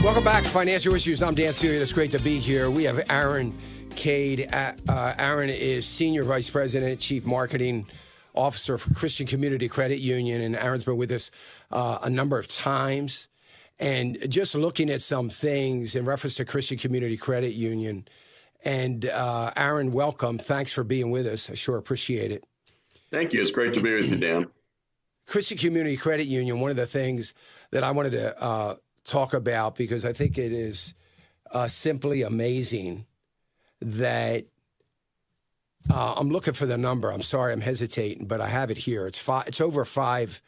Welcome back, Financial Issues. I'm Dan Celia. It's great to be here. We have Aaron Caid. Aaron is Senior Vice President, Chief Marketing Officer for Christian Community Credit Union, and Aaron's been with us a number of times. And just looking at some things in reference to Christian Community Credit Union. And Aaron, welcome. Thanks for being with us. I sure appreciate it. Thank you. It's great to be with you, Dan. Christian Community Credit Union, one of the things that I wanted to talk about, because I think it is simply amazing that I'm looking for the number. I'm sorry, I'm hesitating, but I have it here. It's over $5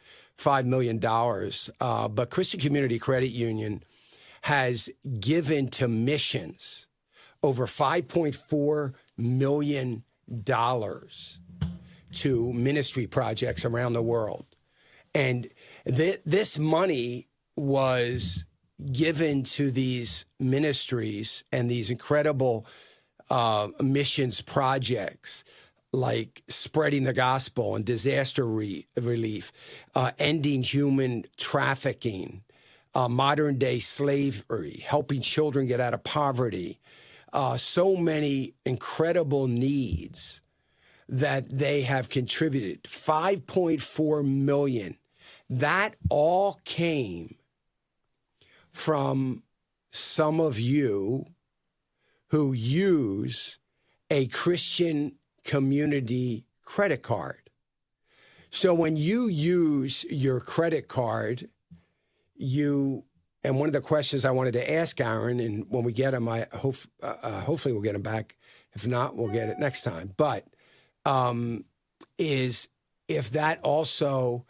million. But Christian Community Credit Union has given to missions over $5.4 million to ministry projects around the world. And this money was given to these ministries and these incredible missions projects like spreading the gospel and disaster relief, ending human trafficking, modern day slavery, helping children get out of poverty. So many incredible needs that they have contributed. 5.4 million. That all came from some of you who use a Christian community credit card. So when you use your credit card, and one of the questions I wanted to ask Aaron, and when we get him, hopefully we'll get him back. If not, we'll get it next time. But is if that also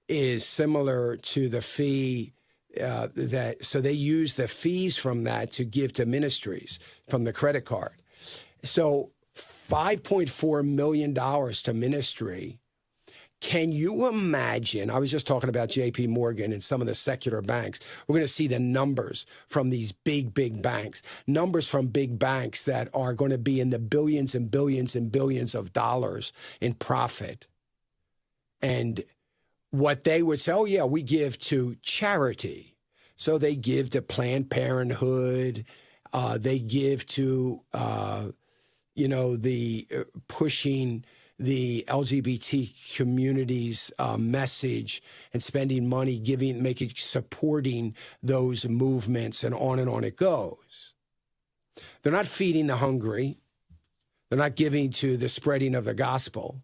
is similar to the fee so they use the fees from that to give to ministries from the credit card. So $5.4 million to ministry. Can you imagine? I was just talking about JP Morgan and some of the secular banks. We're going to see the numbers from these big banks, numbers from big banks that are going to be in the billions and billions and billions of dollars in profit. And what they would say, oh, yeah, we give to charity. So they give to Planned Parenthood. They give to, the pushing the LGBT community's message and spending money, supporting those movements, and on it goes. They're not feeding the hungry. They're not giving to the spreading of the gospel.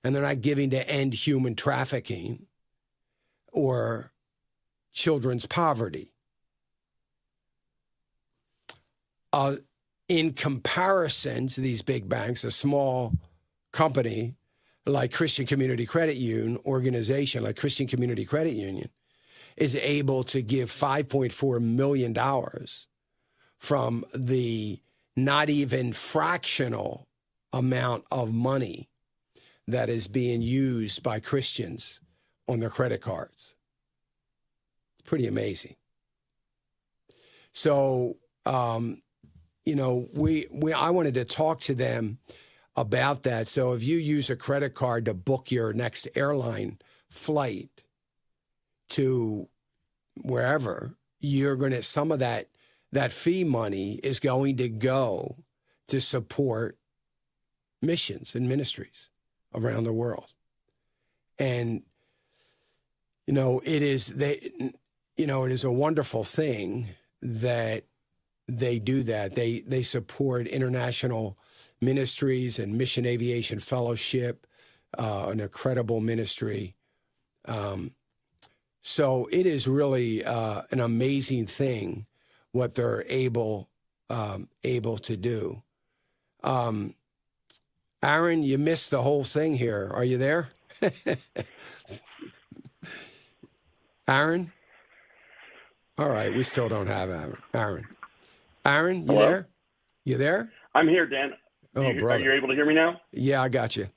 And they're not giving to end human trafficking or children's poverty. In comparison to these big banks, a small company like Christian Community Credit Union, organization like Christian Community Credit Union, is able to give $5.4 million from the not even fractional amount of money that is being used by Christians on their credit cards. It's pretty amazing. So, I wanted to talk to them about that. So if you use a credit card to book your next airline flight to wherever, you're going to, some of that fee money is going to go to support missions and ministries around the world. And, it is a wonderful thing that they do that. They support international ministries and Mission Aviation Fellowship, an incredible ministry. So it is really an amazing thing what they're able to do. Aaron, you missed the whole thing here. Are you there? Aaron? All right, we still don't have Aaron. Aaron, you Hello? there? You there? I'm here, Dan. Oh, brother. You're able to hear me now? Yeah, I got you.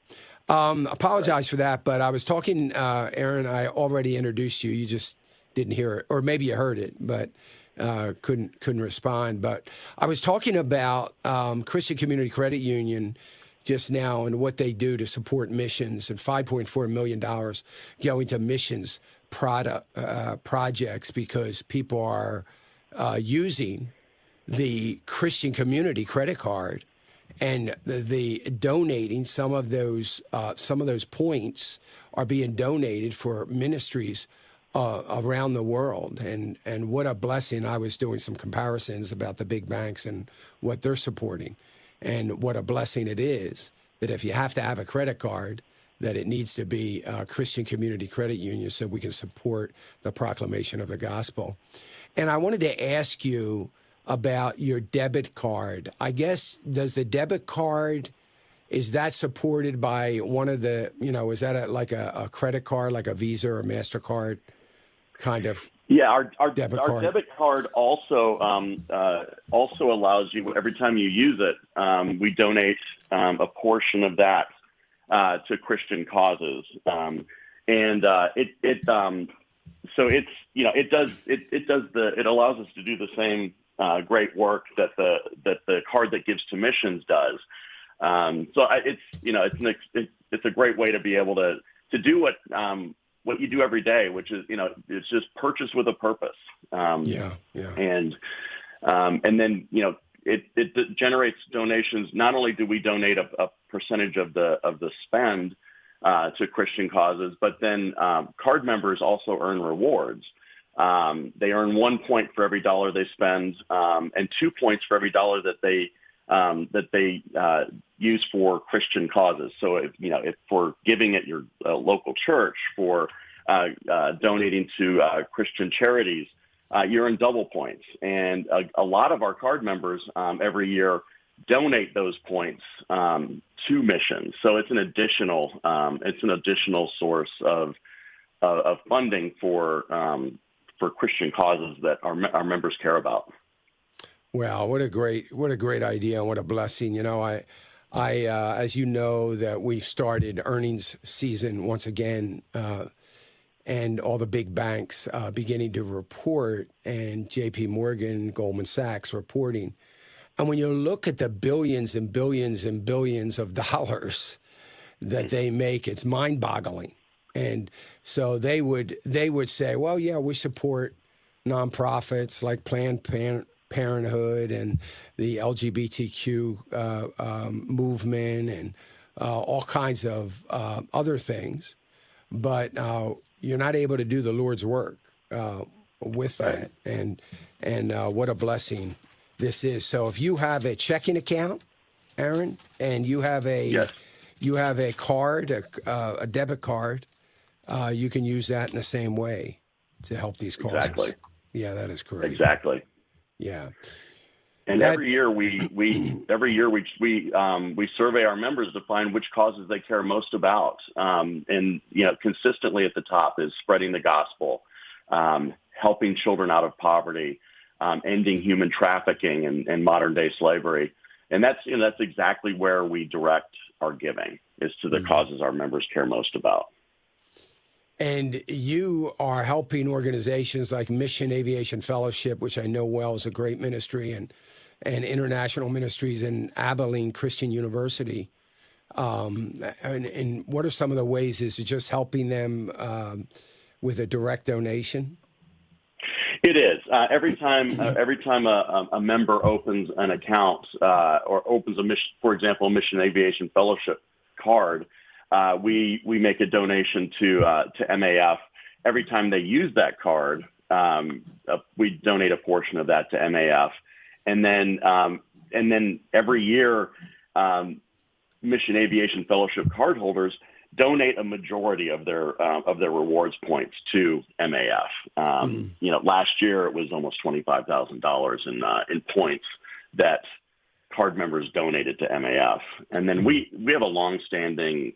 Apologize for that, but I was talking, Aaron, I already introduced you. You just didn't hear it, or maybe you heard it, but couldn't respond. But I was talking about Christian Community Credit Union just now and what they do to support missions, and $5.4 million going to missions projects because people are using the Christian Community credit card, and the donating some of those points are being donated for ministries around the world, and what a blessing. I was doing some comparisons about the big banks and what they're supporting, and what a blessing it is that if you have to have a credit card, that it needs to be a Christian Community Credit Union so we can support the proclamation of the gospel. And I wanted to ask you about your debit card. I guess, does the debit card, is that supported by one of the, is that like a credit card, like a Visa or MasterCard kind of? Yeah, our debit debit card also allows you, every time you use it, we donate a portion of that to Christian causes, it allows us to do the same great work that the card that gives to missions does. It's a great way to be able to do what you do every day, which is, it's just purchase with a purpose. And then, it generates donations. Not only do we donate a percentage of the spend to Christian causes, but then card members also earn rewards. They earn 1 point for every dollar they spend, and 2 points for every dollar that they use for Christian causes. So if for giving at your local church, for donating to Christian charities, you earn double points. And a lot of our card members every year donate those points to missions. So it's an additional source of funding for Christian causes that our members care about. Wow, what a great idea, and what a blessing. I as you know, that we've started earnings season once again, and all the big banks beginning to report, and J.P. Morgan, Goldman Sachs reporting. And when you look at the billions and billions and billions of dollars that they make, it's mind-boggling. And so they would say, well, yeah, we support nonprofits like Planned Parenthood and the LGBTQ movement and all kinds of other things, but you're not able to do the Lord's work with that. And what a blessing this is. So if you have a checking account, Aaron, and you have a card, a debit card, you can use that in the same way to help these causes. Exactly. Yeah, that is great. Exactly. Yeah. And every year we survey our members to find which causes they care most about. And consistently at the top is spreading the gospel, helping children out of poverty, ending human trafficking and modern day slavery. And that's exactly where we direct our giving, is to the causes our members care most about. And you are helping organizations like Mission Aviation Fellowship, which I know well is a great ministry, and international ministries, in Abilene Christian University. And what are some of the ways? Is it just helping them with a direct donation? It is. Every time a member opens an account or opens for example, a Mission Aviation Fellowship card, we make a donation to MAF. Every time they use that card, we donate a portion of that to MAF, and then every year, Mission Aviation Fellowship cardholders donate a majority of their rewards points to MAF. Last year it was almost $25,000 in points that card members donated to MAF. And then we have a long-standing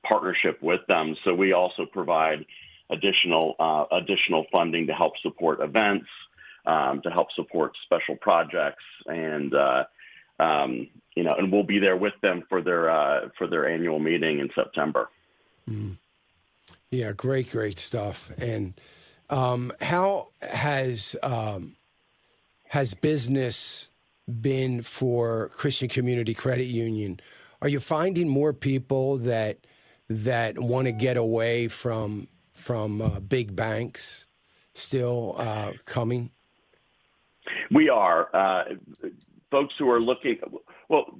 partnership with them. So we also provide additional funding to help support events, to help support special projects, and we'll be there with them for their annual meeting in September. Yeah, great stuff. And how has business been for Christian Community Credit Union? Are you finding more people that want to get away from big banks still coming? We are folks who are looking. Well,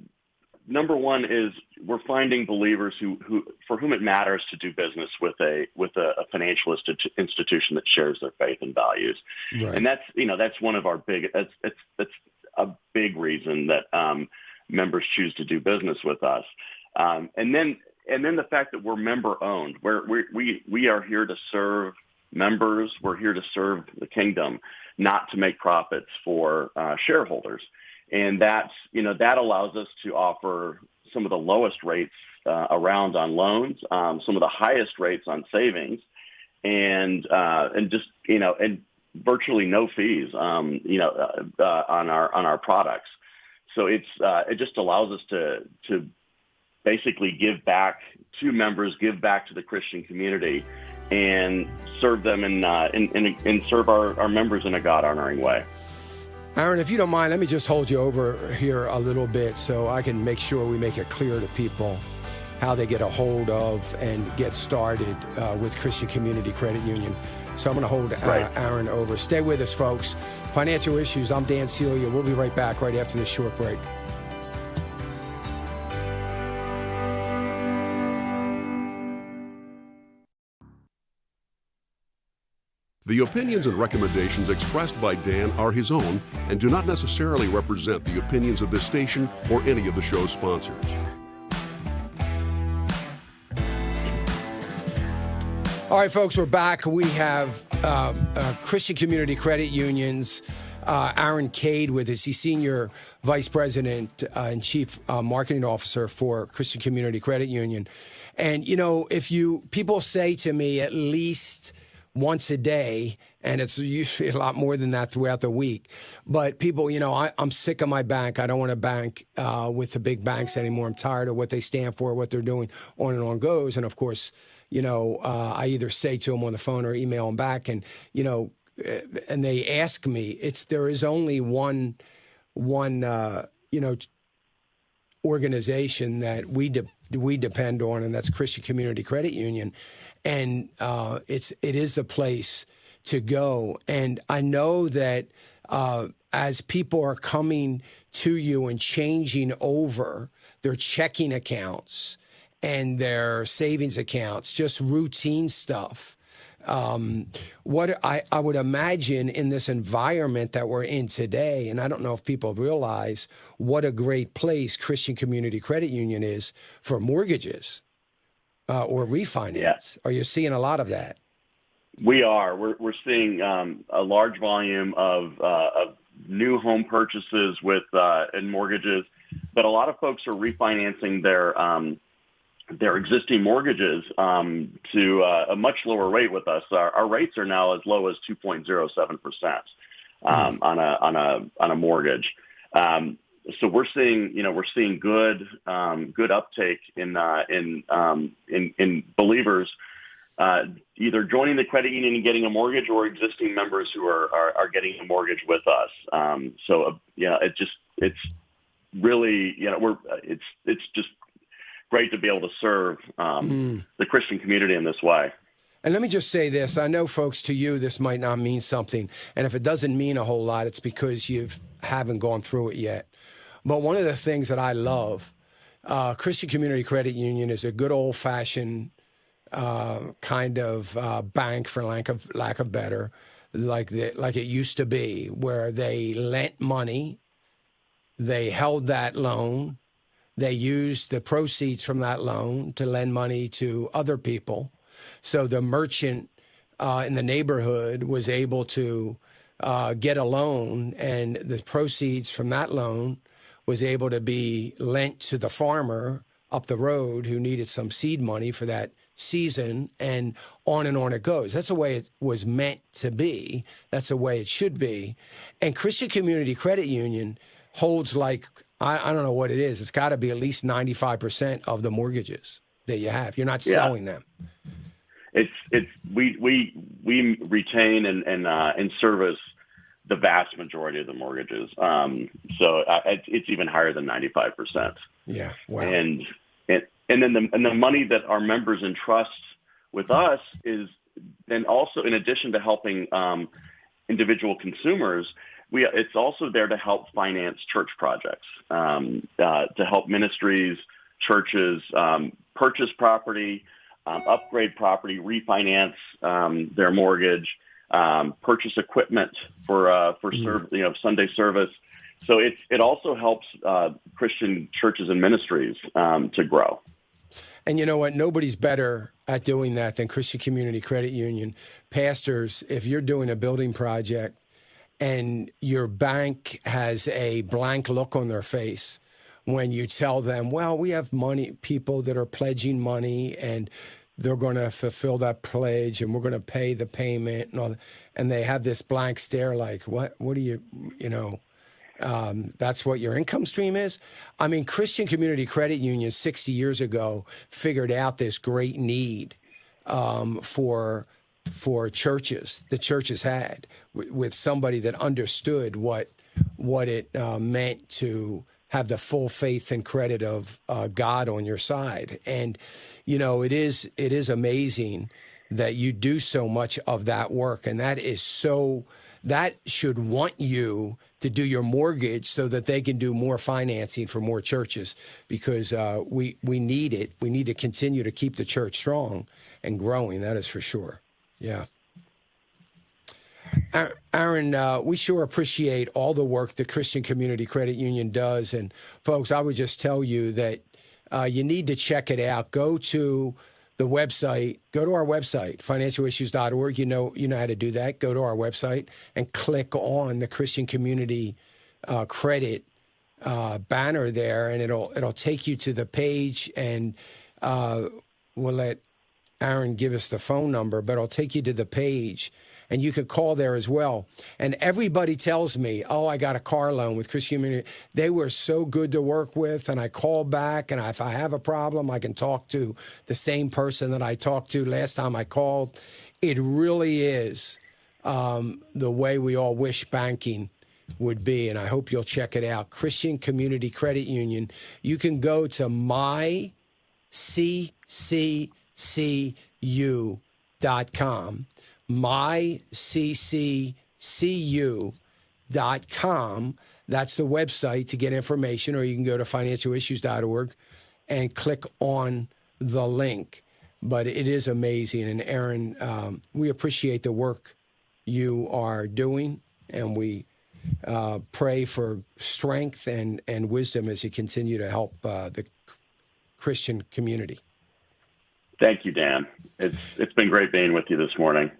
number one is we're finding believers who for whom it matters to do business with a financial institution that shares their faith and values, Right. and that's one of our big. That's a big reason that members choose to do business with us, and then the fact that we're member owned, where we are here to serve members. We're here to serve the kingdom, not to make profits for shareholders. And that allows us to offer some of the lowest rates around on loans, some of the highest rates on savings, and virtually no fees, on our products. So it just allows us to basically give back to members, give back to the Christian community, and serve them and serve our members in a God-honoring way. Aaron, if you don't mind, let me just hold you over here a little bit so I can make sure we make it clear to people how they get a hold of and get started with Christian Community Credit Union. So I'm going to hold Aaron over. Stay with us, folks. Financial Issues. I'm Dan Celia. We'll be right back right after this short break. The opinions and recommendations expressed by Dan are his own and do not necessarily represent the opinions of this station or any of the show's sponsors. All right, folks, we're back. We have Christian Community Credit Union's Aaron Caid with us. He's Senior Vice President and Chief Marketing Officer for Christian Community Credit Union. And, people say to me at least once a day, and it's usually a lot more than that throughout the week. But people, I'm sick of my bank. I don't want to bank with the big banks anymore. I'm tired of what they stand for, what they're doing, on and on goes. And of course, I either say to them on the phone or email them back, and and they ask me. There is only one organization that we depend on, and that's Christian Community Credit Union, and it is the place to go. And I know that as people are coming to you and changing over their checking accounts and their savings accounts, just routine stuff. What I would imagine in this environment that we're in today, and I don't know if people realize what a great place Christian Community Credit Union is for mortgages or refinance. Yeah. Are you seeing a lot of that? We are. We're seeing a large volume of new home purchases with and mortgages, but a lot of folks are refinancing their existing mortgages to a much lower rate with us. Our rates are now as low as 2.07% on a mortgage. So we're seeing good uptake in believers either joining the credit union and getting a mortgage, or existing members who are getting a mortgage with us. It's really it's just great to be able to serve the Christian community in this way. And let me just say this. I know, folks, to you, this might not mean something. And if it doesn't mean a whole lot, it's because you haven't gone through it yet. But one of the things that I love, Christian Community Credit Union is a good old-fashioned kind of bank, for lack of better, like it used to be, where they lent money, they held that loan, they used the proceeds from that loan to lend money to other people. So the merchant in the neighborhood was able to get a loan, and the proceeds from that loan was able to be lent to the farmer up the road who needed some seed money for that season, and on it goes. That's the way it was meant to be. That's the way it should be. And Christian Community Credit Union holds I don't know what it is. It's got to be at least 95% of the mortgages that you have. You're not selling them. We retain and service the vast majority of the mortgages. So it's even higher than 95%. Yeah. Wow. And then the money that our members entrust with us is then also, in addition to helping individual consumers, it's also there to help finance church projects, to help ministries, churches purchase property, upgrade property, refinance their mortgage, purchase equipment for Sunday service. So it also helps Christian churches and ministries to grow. And you know what? Nobody's better at doing that than Christian Community Credit Union. Pastors, if you're doing a building project and your bank has a blank look on their face when you tell them, well, we have people that are pledging money and they're going to fulfill that pledge and we're going to pay the payment and all that. And they have this blank stare like, what do you that's what your income stream is? I mean, Christian Community Credit Union 60 years ago figured out this great need for churches. The churches had with somebody that understood what it meant to have the full faith and credit of God on your side. And it is amazing that you do so much of that work, and that should want you to do your mortgage so that they can do more financing for more churches, because we need it. We need to continue to keep the church strong and growing. That is for sure. Yeah. Aaron, we sure appreciate all the work the Christian Community Credit Union does. And folks, I would just tell you that you need to check it out. Go to the website, go to our website, financialissues.org. You know how to do that. Go to our website and click on the Christian Community Credit banner there, and it'll take you to the page, and we'll let Aaron give us the phone number, but it'll take you to the page, and you could call there as well. And everybody tells me, oh, I got a car loan with Christian Community. They were so good to work with, and I call back, and if I have a problem, I can talk to the same person that I talked to last time I called. It really is the way we all wish banking would be, and I hope you'll check it out. Christian Community Credit Union. You can go to mycccu.com. mycccu.com. That's the website to get information, or you can go to financialissues.org and click on the link. But it is amazing. And Aaron, we appreciate the work you are doing, and we pray for strength and wisdom as you continue to help the Christian community. Thank you, Dan. It's been great being with you this morning.